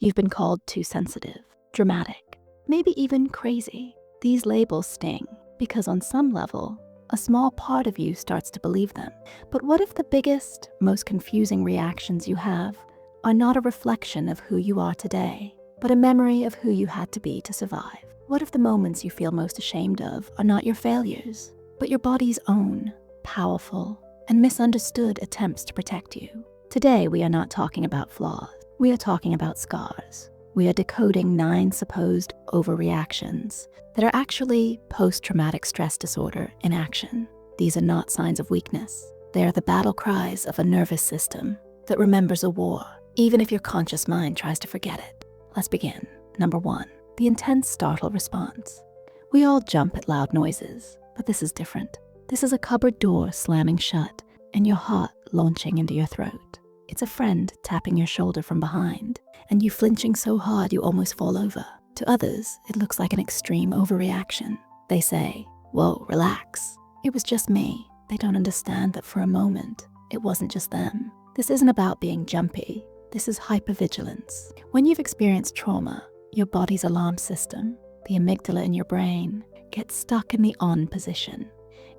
You've been called too sensitive, dramatic, maybe even crazy. These labels sting because on some level, a small part of you starts to believe them. But what if the biggest, most confusing reactions you have are not a reflection of who you are today, but a memory of who you had to be to survive? What if the moments you feel most ashamed of are not your failures, but your body's own, powerful, and misunderstood attempts to protect you? Today, we are not talking about flaws. We are talking about scars. We are decoding 9 supposed overreactions that are actually post-traumatic stress disorder in action. These are not signs of weakness. They are the battle cries of a nervous system that remembers a war, even if your conscious mind tries to forget it. Let's begin. Number 1, the intense startle response. We all jump at loud noises, but this is different. This is a cupboard door slamming shut and your heart launching into your throat. It's a friend tapping your shoulder from behind and you flinching so hard you almost fall over. To others, it looks like an extreme overreaction. They say, "Whoa, relax. It was just me." They don't understand that for a moment, it wasn't just them. This isn't about being jumpy. This is hypervigilance. When you've experienced trauma, your body's alarm system, the amygdala in your brain, gets stuck in the on position.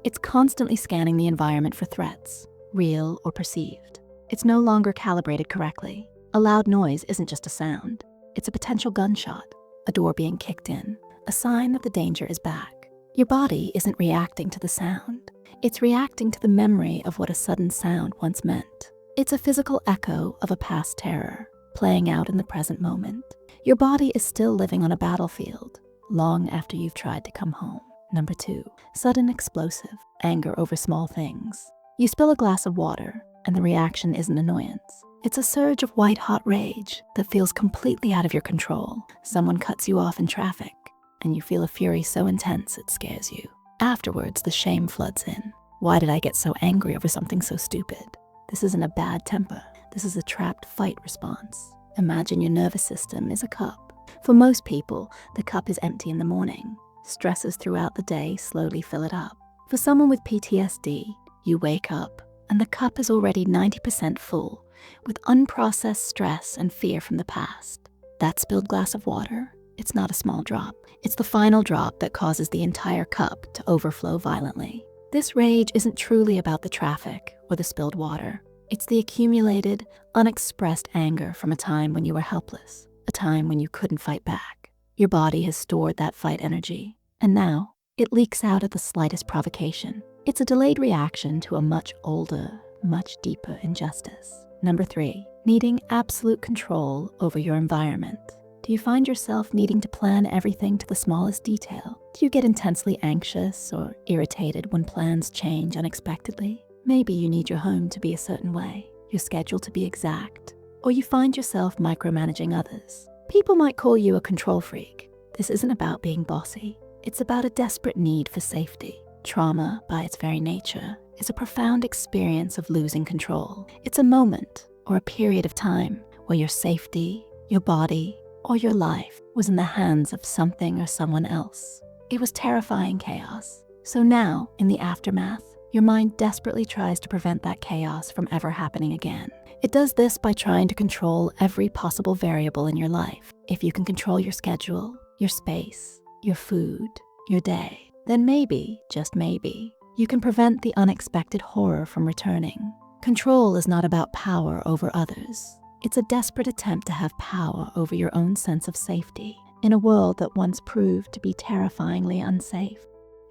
It's constantly scanning the environment for threats, real or perceived. It's no longer calibrated correctly. A loud noise isn't just a sound. It's a potential gunshot, a door being kicked in, a sign that the danger is back. Your body isn't reacting to the sound. It's reacting to the memory of what a sudden sound once meant. It's a physical echo of a past terror, playing out in the present moment. Your body is still living on a battlefield, long after you've tried to come home. Number 2, sudden explosive anger over small things. You spill a glass of water, and the reaction isn't annoyance. It's a surge of white-hot rage that feels completely out of your control. Someone cuts you off in traffic, and you feel a fury so intense it scares you. Afterwards, the shame floods in. Why did I get so angry over something so stupid? This isn't a bad temper. This is a trapped fight response. Imagine your nervous system is a cup. For most people, the cup is empty in the morning. Stresses throughout the day slowly fill it up. For someone with PTSD, you wake up and the cup is already 90% full with unprocessed stress and fear from the past. That spilled glass of water, it's not a small drop. It's the final drop that causes the entire cup to overflow violently. This rage isn't truly about the traffic or the spilled water. It's the accumulated, unexpressed anger from a time when you were helpless, a time when you couldn't fight back. Your body has stored that fight energy, and now it leaks out at the slightest provocation. It's a delayed reaction to a much older, much deeper injustice. Number 3, needing absolute control over your environment. Do you find yourself needing to plan everything to the smallest detail? Do you get intensely anxious or irritated when plans change unexpectedly? Maybe you need your home to be a certain way, your schedule to be exact, or you find yourself micromanaging others. People might call you a control freak. This isn't about being bossy. It's about a desperate need for safety. Trauma, by its very nature, is a profound experience of losing control. It's a moment or a period of time where your safety, your body, or your life was in the hands of something or someone else. It was terrifying chaos. So now, in the aftermath, your mind desperately tries to prevent that chaos from ever happening again. It does this by trying to control every possible variable in your life. If you can control your schedule, your space, your food, your day, then maybe, just maybe, you can prevent the unexpected horror from returning. Control is not about power over others. It's a desperate attempt to have power over your own sense of safety in a world that once proved to be terrifyingly unsafe.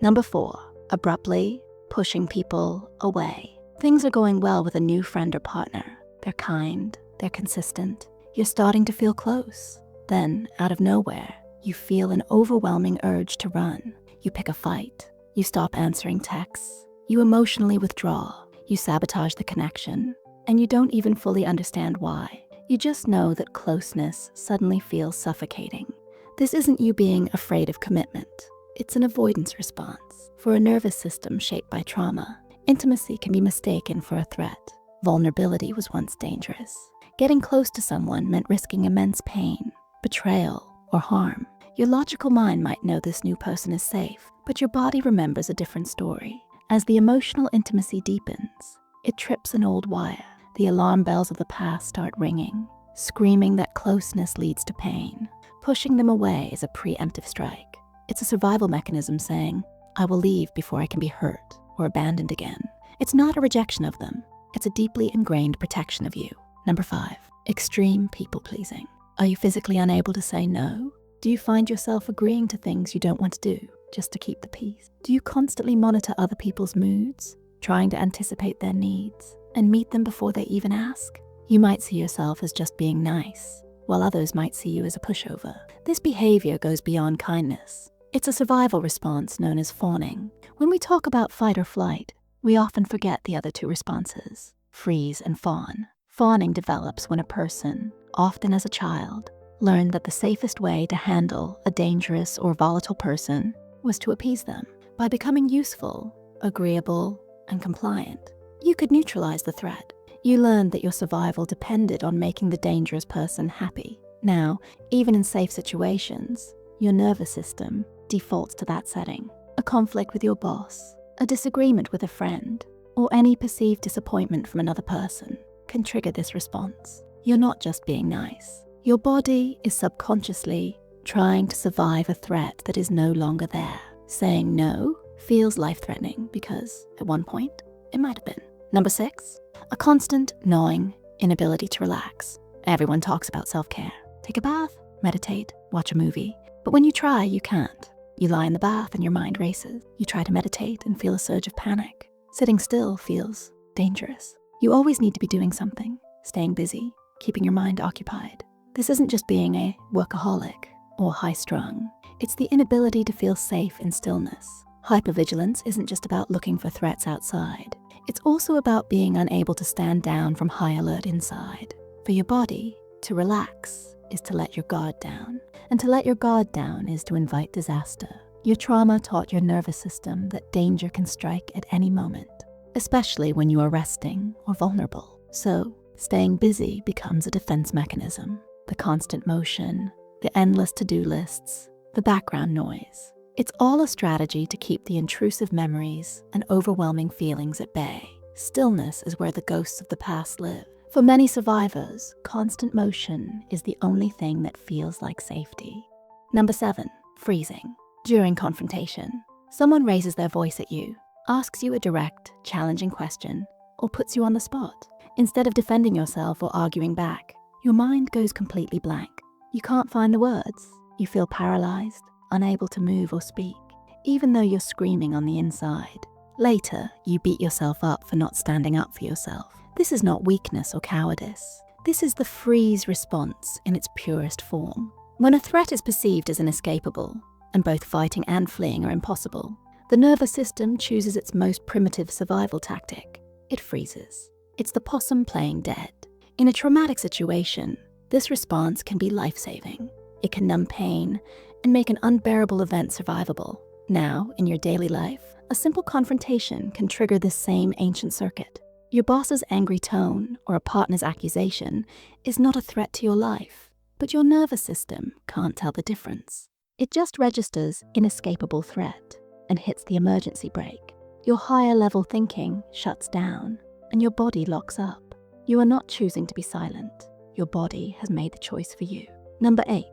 Number 4, abruptly pushing people away. Things are going well with a new friend or partner. They're kind, they're consistent. You're starting to feel close. Then, out of nowhere, you feel an overwhelming urge to run. You pick a fight. You stop answering texts. You emotionally withdraw. You sabotage the connection. And you don't even fully understand why. You just know that closeness suddenly feels suffocating. This isn't you being afraid of commitment. It's an avoidance response. For a nervous system shaped by trauma, intimacy can be mistaken for a threat. Vulnerability was once dangerous. Getting close to someone meant risking immense pain, betrayal, or harm. Your logical mind might know this new person is safe, but your body remembers a different story. As the emotional intimacy deepens, it trips an old wire. The alarm bells of the past start ringing. screaming that closeness leads to pain. Pushing them away is a preemptive strike. It's a survival mechanism saying, I will leave before I can be hurt or abandoned again. It's not a rejection of them. It's a deeply ingrained protection of you. Number 5, extreme people-pleasing. Are you physically unable to say no? Do you find yourself agreeing to things you don't want to do just to keep the peace? Do you constantly monitor other people's moods, trying to anticipate their needs and meet them before they even ask? You might see yourself as just being nice, while others might see you as a pushover. This behavior goes beyond kindness. It's a survival response known as fawning. When we talk about fight or flight, we often forget the other two responses, freeze and fawn. Fawning develops when a person, often as a child, learned that the safest way to handle a dangerous or volatile person was to appease them. By becoming useful, agreeable, and compliant, you could neutralize the threat. You learned that your survival depended on making the dangerous person happy. Now, even in safe situations, your nervous system defaults to that setting. A conflict with your boss, a disagreement with a friend, or any perceived disappointment from another person can trigger this response. You're not just being nice. Your body is subconsciously trying to survive a threat that is no longer there. Saying no feels life-threatening because, at one point, it might have been. Number 6, a constant gnawing inability to relax. Everyone talks about self-care. Take a bath, meditate, watch a movie. But when you try, you can't. You lie in the bath and your mind races. You try to meditate and feel a surge of panic. Sitting still feels dangerous. You always need to be doing something, staying busy, keeping your mind occupied. This isn't just being a workaholic or high-strung. It's the inability to feel safe in stillness. Hypervigilance isn't just about looking for threats outside. It's also about being unable to stand down from high alert inside. For your body, to relax is to let your guard down. And to let your guard down is to invite disaster. Your trauma taught your nervous system that danger can strike at any moment, especially when you are resting or vulnerable. So, staying busy becomes a defense mechanism. The constant motion, the endless to-do lists, the background noise. It's all a strategy to keep the intrusive memories and overwhelming feelings at bay. Stillness is where the ghosts of the past live. For many survivors, constant motion is the only thing that feels like safety. Number 7, freezing. During confrontation, someone raises their voice at you, asks you a direct, challenging question, or puts you on the spot. Instead of defending yourself or arguing back, your mind goes completely blank. You can't find the words. You feel paralyzed, unable to move or speak, even though you're screaming on the inside. Later, you beat yourself up for not standing up for yourself. This is not weakness or cowardice. This is the freeze response in its purest form. When a threat is perceived as inescapable, and both fighting and fleeing are impossible, the nervous system chooses its most primitive survival tactic. It freezes. It's the possum playing dead. In a traumatic situation, this response can be life-saving. It can numb pain and make an unbearable event survivable. Now, in your daily life, a simple confrontation can trigger this same ancient circuit. Your boss's angry tone or a partner's accusation is not a threat to your life, but your nervous system can't tell the difference. It just registers inescapable threat and hits the emergency brake. Your higher level thinking shuts down and your body locks up. You are not choosing to be silent. Your body has made the choice for you. Number 8,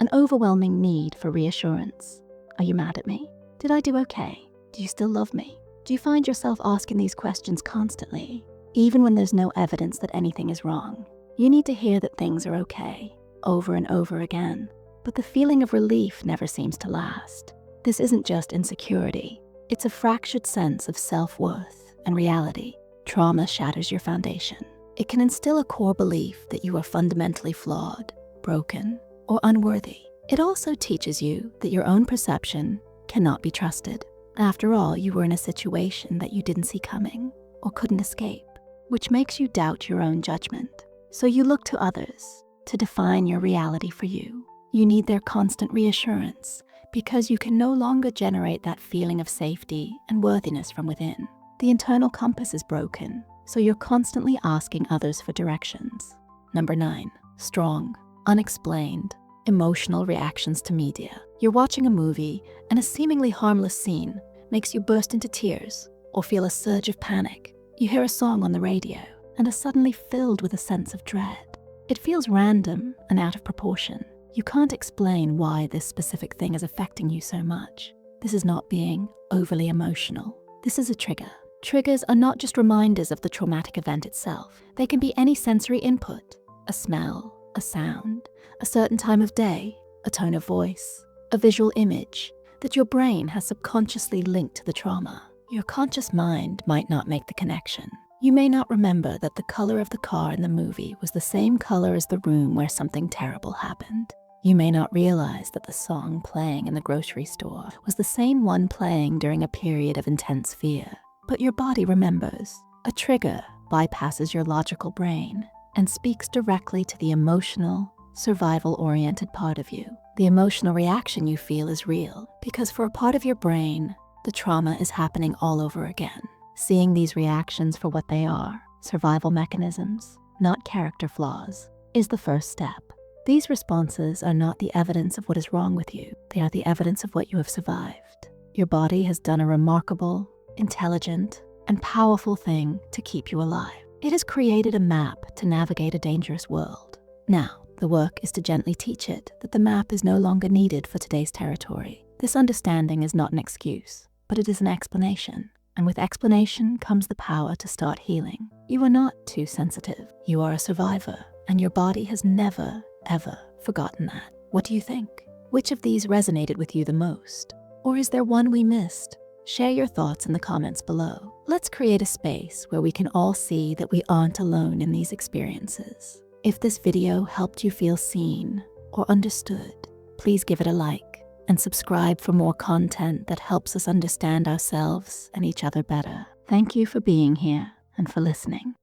an overwhelming need for reassurance. Are you mad at me? Did I do okay? Do you still love me? Do you find yourself asking these questions constantly, even when there's no evidence that anything is wrong? You need to hear that things are okay, over and over again, but the feeling of relief never seems to last. This isn't just insecurity. It's a fractured sense of self-worth and reality. Trauma shatters your foundation. It can instill a core belief that you are fundamentally flawed, broken, or unworthy. It also teaches you that your own perception cannot be trusted. After all, you were in a situation that you didn't see coming or couldn't escape, which makes you doubt your own judgment. So you look to others to define your reality for you. You need their constant reassurance because you can no longer generate that feeling of safety and worthiness from within. The internal compass is broken, so you're constantly asking others for directions. Number 9, strong, unexplained, emotional reactions to media. You're watching a movie and a seemingly harmless scene makes you burst into tears or feel a surge of panic. You hear a song on the radio and are suddenly filled with a sense of dread. It feels random and out of proportion. You can't explain why this specific thing is affecting you so much. This is not being overly emotional. This is a trigger. Triggers are not just reminders of the traumatic event itself. They can be any sensory input, a smell, a sound, a certain time of day, a tone of voice, a visual image that your brain has subconsciously linked to the trauma. Your conscious mind might not make the connection. You may not remember that the color of the car in the movie was the same color as the room where something terrible happened. You may not realize that the song playing in the grocery store was the same one playing during a period of intense fear. But your body remembers. A trigger bypasses your logical brain and speaks directly to the emotional, survival-oriented part of you. The emotional reaction you feel is real because for a part of your brain, the trauma is happening all over again. Seeing these reactions for what they are, survival mechanisms, not character flaws, is the first step. These responses are not the evidence of what is wrong with you. They are the evidence of what you have survived. Your body has done a remarkable, intelligent, and powerful thing to keep you alive. It has created a map to navigate a dangerous world. Now, the work is to gently teach it that the map is no longer needed for today's territory. This understanding is not an excuse, but it is an explanation. And with explanation comes the power to start healing. You are not too sensitive. You are a survivor, and your body has never, ever forgotten that. What do you think? Which of these resonated with you the most? Or is there one we missed? Share your thoughts in the comments below. Let's create a space where we can all see that we aren't alone in these experiences. If this video helped you feel seen or understood, please give it a like and subscribe for more content that helps us understand ourselves and each other better. Thank you for being here and for listening.